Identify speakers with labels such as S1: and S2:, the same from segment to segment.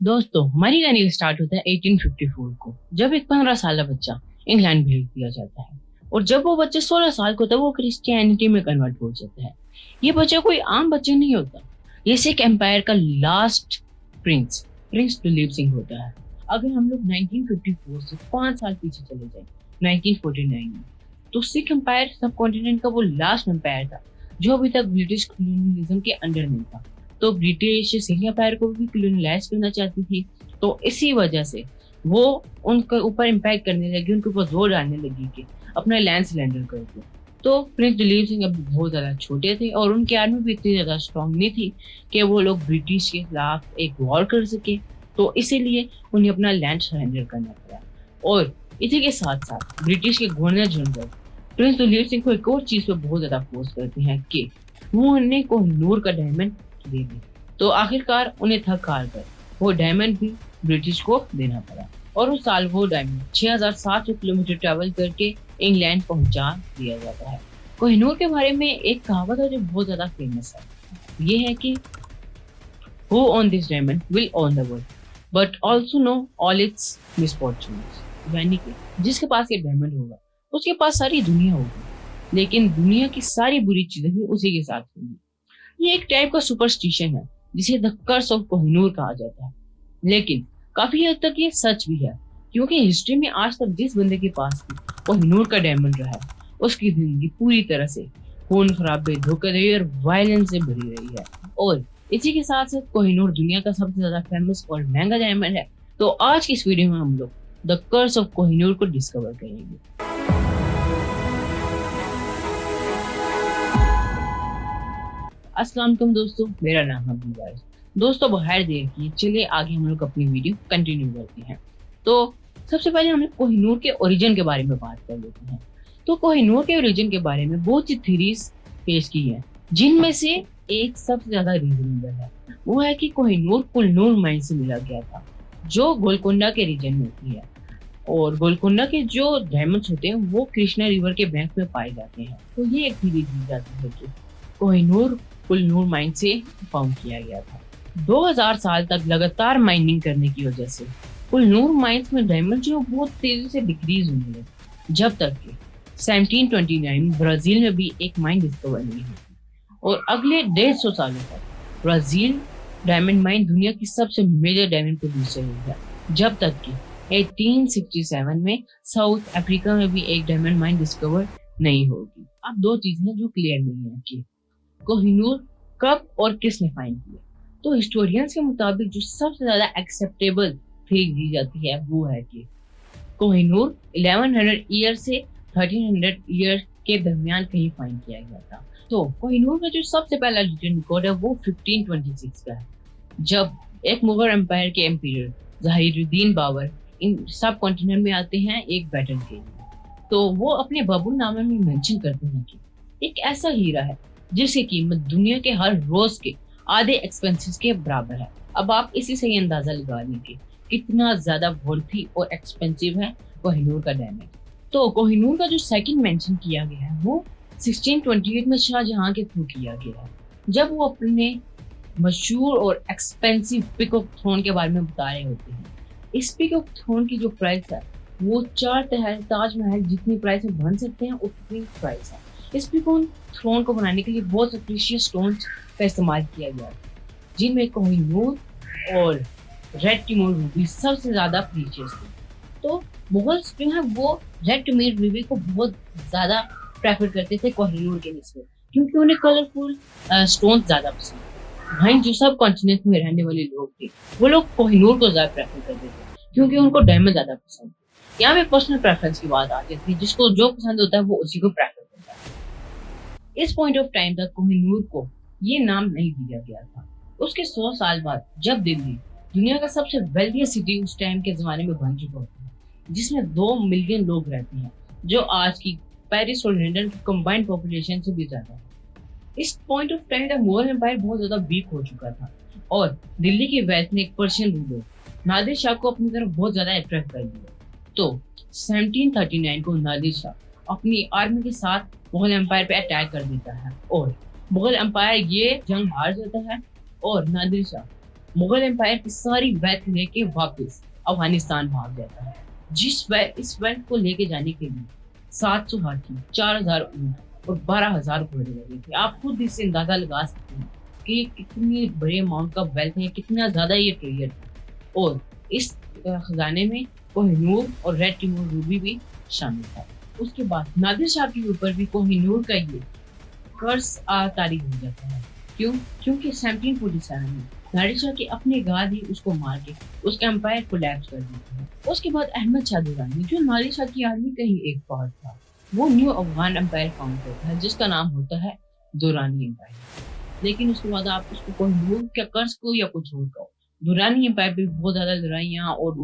S1: दोस्तों, हमारी कहानी स्टार्ट होता है 1854 को, जब एक 15 साल बच्चा इंग्लैंड भेज दिया जाता है। और जब वो बच्चा 16 साल का होता है, वो क्रिश्चियनिटी में कन्वर्ट हो जाता है। ये बच्चा कोई आम बच्चा नहीं होता, ये सिख एम्पायर का last Prince Prince Duleep Singh होता है। अगर हम लोग 1954 से 5 साल पीछे चले जाए 1949 में, तो सिख एम्पायर सब कॉन्टिनेंट का वो लास्ट एम्पायर था जो अभी तक ब्रिटिश कॉलोनियलिज्म के अंडर नहीं था। तो ब्रिटिश सिख एम्पायर को भी कॉलोनाइज करना चाहती थी। तो इसी वजह से वो उनके ऊपर इम्पैक्ट करने लगी, उनके ऊपर जोर डालने लगी कि अपना लैंड सरेंडर कर दो। तो प्रिंस दिलीप सिंह अभी बहुत ज्यादा छोटे थे और उनकी आर्मी भी इतनी ज्यादा स्ट्रांग नहीं थी कि वो लोग ब्रिटिश के खिलाफ एक वॉर कर सके। तो इसीलिए उन्हें अपना लैंड सरेंडर करना पड़ा। और इसी के साथ साथ ब्रिटिश के governor general Prince Dilip Singh को एक और चीज पे बहुत ज्यादा फोर्स करते हैं कि वो उन्हें कोहिनूर का डायमंड दे दी। तो आखिरकार उन्हें थक हार कर वो डायमंड भी ब्रिटिश को देना पड़ा। और उस साल वो डायमंड 6700 किलोमीटर ट्रैवल करके इंग्लैंड पहुंचा दिया जाता है। कोहिनूर के बारे में एक कहावत है जो बहुत ज्यादा फेमस है। ये है कि who own this diamond will own the world but also know all it's misfortunes. यानी कि जिसके पास ये डायमंड होगा उसके पास सारी दुनिया होगी, लेकिन दुनिया की सारी बुरी चीजें भी उसी के साथ होंगी। ये एक टाइप का सुपरस्टिशन है जिसे द कर्स ऑफ कोहिनूर कहा जाता है। लेकिन काफी हद तक ये सच भी है, क्योंकि हिस्ट्री में आज तक जिस बंदे के पास भी कोहिनूर का डायमंड रहा है उसकी जिंदगी पूरी तरह से खून खराबे, धोखाधड़ी और वायलेंस से भरी रही है। और इसी के साथ साथ कोहिनूर दुनिया का सबसे ज्यादा फेमस और महंगा डायमंड है। तो आज की इस वीडियो में हम लोग द कर्स ऑफ कोहिनूर को डिस्कवर करेंगे। अस्सलाम वालेकुम दोस्तों, मेरा नाम है अब्दुल। दोस्तों, बगैर देर किए चलिए आगे हम लोग अपनी वीडियो कंटिन्यू करते हैं। तो सबसे पहले हम लोग कोहिनूर के ओरिजिन के बारे में बात कर लेते हैं। तो कोहिनूर के ओरिजिन के बारे में बहुत सी थ्योरीज पेश की है, जिनमें से एक सबसे ज्यादा रीजनेबल है। वो है कि कोहिनूर कुलनूर माइन से मिला गया था, जो गोलकोंडा के रीजन में होती है। और गोलकोंडा के जो डायमंड्स होते हैं वो कृष्णा रिवर के बैंक में पाए जाते हैं। तो ये एक थ्योरी दी जाती है कि कोहिनूर कुलनूर माइन से फाउंड किया गया था। 2000 साल तक लगातार माइनिंग करने की वजह से कुलनूर माइंस में डायमंड जो बहुत तेजी से डिक्रीज होने लगे, जब तक कि 1729 ब्राजील में भी एक माइन डिस्कवर नहीं हुई। और अगले 150 सालों तक ब्राजील डायमंड माइन दुनिया की सबसे मेजर डायमंड प्रोड्यूसर हुई है, जब तक कि 1867 में साउथ अफ्रीका में भी एक डायमंड माइन डिस्कवर नहीं होगी। अब दो चीजें जो क्लियर नहीं है कि कोहिनूर कब और किसने फाइंड किया। तो हिस्टोरियंस के मुताबिक जो सबसे ज्यादा एक्सेप्टेबल थ्योरी दी जाती है वो है कि कोहिनूर 1100 ईयर से 1300 ईयर के दरमियान कहीं फाइंड किया गया था। तो कोहिनूर का जो सबसे पहला रिटन रिकॉर्ड है वो 1526 का है, जब एक मुगल एम्पायर के एम्पीरियर जहीरुद्दीन बाबर इन सब कॉन्टिनेंट में आते हैं एक बैटल के लिए। तो वो अपने बाबूनामे में मेंशन करते हैं कि एक ऐसा हीरा है जिसकी कीमत दुनिया के हर रोज के आधे एक्सपेंसेस के बराबर है। अब आप इसी से ही अंदाजा लगा लीजिए कितना ज्यादा वर्थी और एक्सपेंसिव है कोहिनूर का डायमंड। तो कोहिनूर का जो सेकंड मेंशन किया गया है वो 1628 में शाहजहां के थ्रू किया गया है, जब वो अपने मशहूर और एक्सपेंसिव पिक ऑफ थ्रोन के बारे में बता रहे होते हैं। इस पिक ऑफ थ्रोन की जो प्राइस है वो 4 ताजमहल जितनी प्राइस में बन सकते हैं उतनी प्राइस है। इस पिक ऑफ थ्रोन को बनाने के लिए बहुत से प्रीशियस स्टोन्स का इस्तेमाल किया गया, जिनमें कोहिनूर और रेड टिमोर रूबी सबसे ज्यादा प्रीशियस थे। तो मुगल्स जो है वो रेड टिमोर रूबी को बहुत ज्यादा प्रेफर करते थे कोहिनूर के निस्बत, क्योंकि उन्हें कलरफुल स्टोन ज्यादा पसंद थे। वहीं जो सब कॉन्टिनेंट में रहने वाले लोग थे वो लोग कोहिनूर को ज्यादा प्रेफर करते थे, क्योंकि उनको डायमंड ज्यादा पसंद थे। यहाँ पे पर्सनल प्रेफरेंस की बात आती थी, जिसको जो पसंद होता है वो उसी को प्रेफर करता है। इस पॉइंट ऑफ टाइम तक कोहिनूर को ये नाम नहीं दिया गया था। उसके 100 साल बाद जब दिल्ली दुनिया का सबसे वेल्दी सिटी उस टाइम के जमाने में बन चुका होता है, जिसमें 2 मिलियन लोग रहते हैं, जो आज की पेरिस और लंदन की कंबाइंड पॉपुलेशन से भी ज्यादा है। इस पॉइंट ऑफ टाइम तक मुगल एम्पायर बहुत ज्यादा वीक हो चुका था और दिल्ली के वेस्ट ने एक पर्शियन रूलर नादिर शाह को अपनी तरफ बहुत ज्यादा अट्रैक्ट कर दिया। तो 1739 को नादिर शाह अपनी आर्मी के साथ मुगल एम्पायर पे अटैक कर देता है और मुगल एम्पायर ये जंग हार जाता है और नादिर शाह मुगल एम्पायर की सारी वेल्थ लेके वापस अफगानिस्तान भाग जाता है। इस वेल्थ को लेके जाने के लिए 700 हाथी, 4000 ऊंट और 12,000 घोड़े लगे थे। आप खुद इससे अंदाजा लगा सकते हैं कि कितनी बड़े अमाउंट का वेल्थ है, कितना ज्यादा ये ट्रेजर था। और इस खजाने में कोहिनूर और रेड टिमूर रूबी भी शामिल था। उसके बाद नादिर शाह के ऊपर भी कोहिनूर का ये कर्ज तारीख हो जाता है। क्यों? क्योंकि 1747 में नादिर शाह के अपने गाद ही उसको मार के उसका एम्पायर कोलैप्स कर देता है। उसके बाद अहमद शाह दुरानी, जो नादिर शाह की आर्मी का ही एक पार्ट था, वो न्यू अफगान एम्पायर फाउंड करता है जिसका नाम होता है दुरानी एम्पायर। लेकिन उसके बाद आप उसको कोहिनूर के कर्ज को या कुछ और कहो, दुरानी एम्पायर पे बहुत ज्यादा लड़ाइयाँ और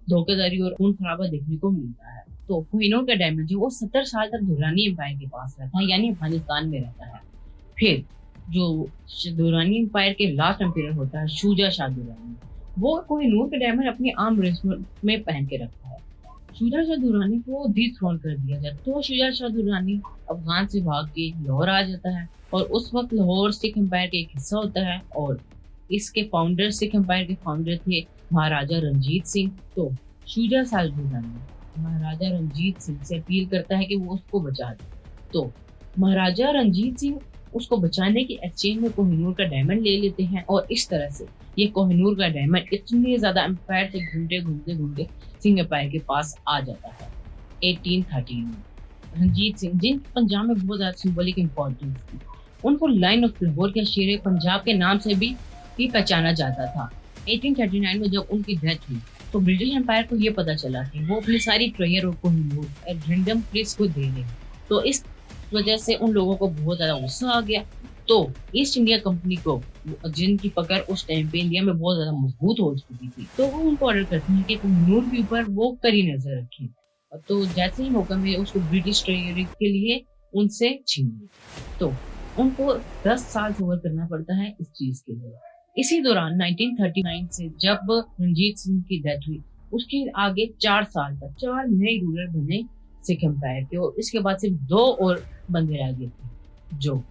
S1: धोखाधड़ी और खून खराबा देखने को मिलता है। तो कोहिनूर का डैमेज है वो 70 साल तक दुरानी एम्पायर के पास रहता है, यानी अफगानिस्तान में रहता है। फिर जो दुरानी एम्पायर के लास्ट एम्पायर होता है शुजा शाह दुरानी, वो कोहिनूर का डायमंड अपनी आर्म रेस में पहन के रखता है। शुजा शाह दुरानी को डिथ्रोन कर दिया जाता है। तो शुजा शाह दुरानी अफगान से भाग के लाहौर आ जाता है और उस वक्त लाहौर सिख एम्पायर का एक हिस्सा होता है और इसके फाउंडर, सिख एम्पायर के फाउंडर थे महाराजा रंजीत सिंह। तो शुजा शाह दुरानी महाराजा रंजीत सिंह से अपील करता है कि वो उसको बचा दे। तो महाराजा रंजीत सिंह उसको बचाने के एक्सचेंज में कोहिनूर का डायमंड ले लेते हैं और इस तरह से ये कोहिनूर का डायमंड इतने ज्यादा एम्पायर से घूमते सिंह एम्पायर के पास आ जाता है 1813 में। रंजीत सिंह, जिन पंजाब में बहुत ज्यादा सिंबॉलिक इंपॉर्टेंस थी, उनको लाइन ऑफ लाहौर के शेर पंजाब के नाम से भी पहचाना जाता था। 1839 में जब उनकी डेथ हुई तो ब्रिटिश एम्पायर को ये पता चला कि वो अपनी सारी ट्रेयर और कोहिनूर रैंडम प्लेस को दे रहे। तो इस वजह से उन लोगों को बहुत ज्यादा गुस्सा आ गया। तो ईस्ट इंडिया कंपनी को, जिनकी पकड़ उस टाइम पे इंडिया में बहुत ज्यादा मजबूत हो चुकी थी, तो वो उनको ऑर्डर करते हैं कि कोहिनूर के ऊपर वो कड़ी नजर रखें। तो जैसे ही मौका मिले उसको ब्रिटिश ट्रेजरी के लिए उनसे छीन लिया। तो उनको 10 साल सफर करना पड़ता है इस चीज के लिए। इसी दौरान 1939 से जब रंजीत सिंह की डेथ हुई, उसके आगे 4 साल तक 4 नए रूलर बने सिख एम्पायर के, और इसके बाद सिर्फ 2 और बंदे रह गए थे जो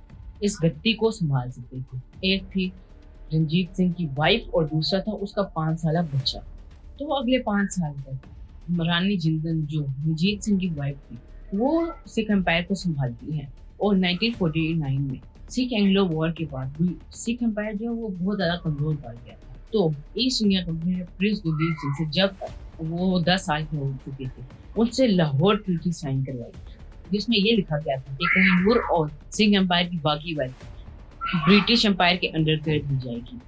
S1: इस गद्दी को संभाल सकते थे। एक थी रंजीत सिंह की वाइफ और दूसरा था उसका 5 साल बच्चा। तो अगले 5 साल तक रानी जिंदन, जो रंजीत सिंह की वाइफ थी, वो सिख एम्पायर को संभालती है। और 1949 में सिख एंग्लो वॉर के बाद भी सिख एम्पायर जो है वो बहुत ज्यादा कमजोर पड़ गया था। तो ईस्ट इंडिया कंपनी ने प्रिंस गुरदीप सिंह से, जब वो 10 साल के हो चुके थे, उनसे लाहौर ट्रीटी साइन करवाई, जिसमें ये लिखा गया था कि कोहिनूर और सिंह एम्पायर की बाकी वेल्थ ब्रिटिश एम्पायर के अंडर कर दी जाएगी।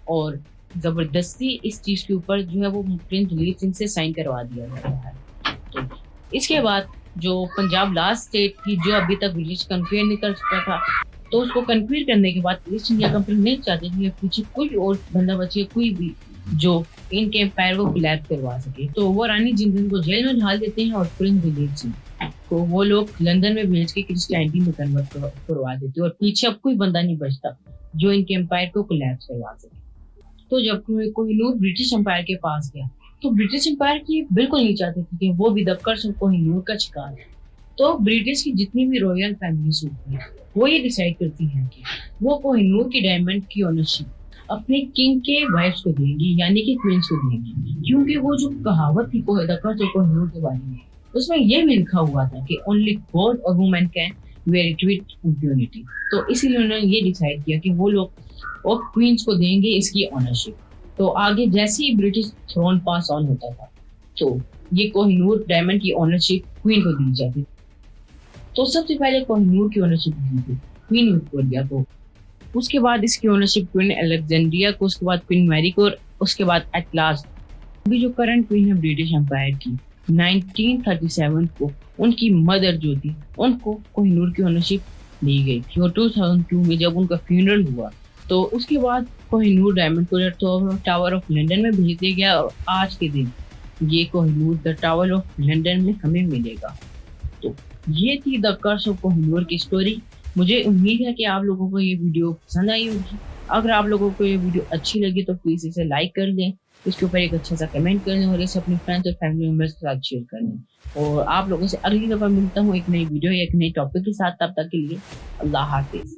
S1: और जबरदस्ती इस चीज के ऊपर जो है वो प्रिंस गुरदीप सिंह से साइन करवा दिया गया है। तो इसके बाद जो पंजाब लास्ट स्टेट थी जो अभी तक ब्रिटिश कन्फियर नहीं कर चुका था, तो उसको कन्फियर करने के बाद ईस्ट इंडिया कंपनी नहीं चाहती थी पीछे कोई और बंदा बचे, कोई भी जो इनके एम्पायर को कोलैप्स करवा सके। तो वो रानी जिंदन को जेल में ढाल देते हैं और प्रिंस गुरदीप सिंह को वो लोग लंदन में भेज के क्रिश्चियनिटी में कन्वर्ट करवा देते और पीछे अब कोई बंदा नहीं बचता जो इनके एम्पायर को कोलैप्स करवा सके। तो जब कोहिनूर ब्रिटिश एम्पायर के पास गया तो ब्रिटिश एम्पायर की बिल्कुल नहीं चाहते थे कि वो भी दक्कड़ कोहिनूर का शिकार है। तो ब्रिटिश की जितनी भी रॉयल फैमिलीज होती है वो ये डिसाइड करती हैं कि वो कोहिनूर की डायमंड की ओनरशिप अपने किंग के वाइफ्स को देंगी, यानी कि क्वींस को देंगी। क्योंकि वो जो कहावत थी दक्कड़ कोहिनूर के बारे में, उसमें ये भी लिखा हुआ था कि ओनली गॉड और women can wear it with impunity. तो इसीलिए उन्होंने ये डिसाइड किया कि वो लोग और क्वींस को देंगे इसकी ऑनरशिप। तो आगे जैसे ही ब्रिटिश थ्रोन पास ऑन होता था तो ये कोहिनूर डायमंड की ऑनरशिप क्वीन को दी जाती। तो सबसे पहले कोहिनूर की ऑनरशिप दी थी क्वीन विक्टोरिया को, उसके बाद इसकी ऑनरशिप क्वीन अलेक्जेंड्रिया को, उसके बाद क्वीन मैरी को, और उसके बाद एट लास्ट अभी जो करंट क्वीन है ब्रिटिश एम्पायर की 1937 को उनकी मदर जो थी उनको कोहिनूर की ऑनरशिप दी गई थी। और 2002 में जब उनका फ्यूनरल हुआ तो उसके बाद कोहिनूर डायमंड को टावर ऑफ लंदन में भेज दिया गया और आज के दिन ये Kohinoor the tower of London में हमें मिलेगा। तो ये थी द कर्स ऑफ कोहिनूर की स्टोरी। मुझे उम्मीद है कि आप लोगों को ये वीडियो पसंद आई होगी। अगर आप लोगों को ये वीडियो अच्छी लगी तो प्लीज इसे लाइक कर दें, इसके ऊपर एक अच्छा सा कमेंट कर दें और इसे अपने फ्रेंड्स और फैमिली मेंबर्स के साथ शेयर कर दें। और आप लोगों से अगली दफा मिलता हूँ एक नई वीडियो या एक नई टॉपिक के साथ। तब तक के लिए अल्लाह हाफिज।